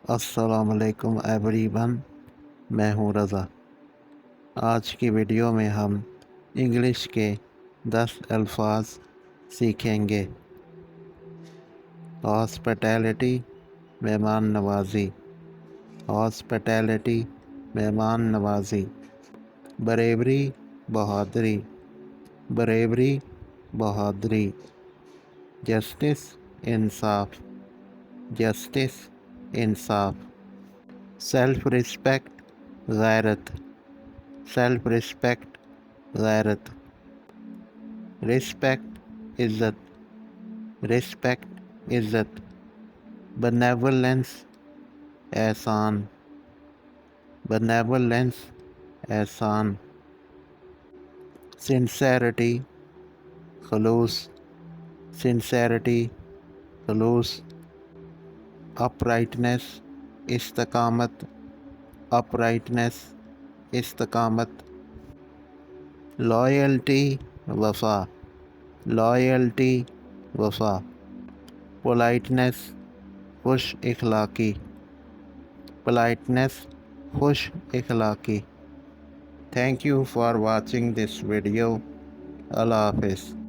السلام علیکم every one, میں ہوں رضا۔ آج کی ویڈیو میں ہم انگلش کے 10 الفاظ سیکھیں گے۔ ہاسپٹیلٹی، مہمان نوازی۔ ہاسپٹیلٹی، مہمان نوازی۔ بریوری، بہادری۔ بریوری، بہادری۔ جسٹس، انصاف۔ جسٹس، انصاف۔ سیلف رسپیکٹ، غیرت۔ سیلف رسپیکٹ، غیرت۔ رسپیکٹ، عزت۔ رسپیکٹ، عزت۔ بینیولنس، احسان۔ بینیولنس، احسان۔ سنسیرٹی، خلوص۔ سنسیرٹی، خلوص۔ اپرائٹنس، استقامت۔ اپرائٹنس، استقامت۔ لائلٹی، وفا۔ لائلٹی، وفا۔ پولائٹنس، خوش اخلاقی۔ پولائٹنس، خوش اخلاقی۔ Thank you for watching this video. اللہ حافظ۔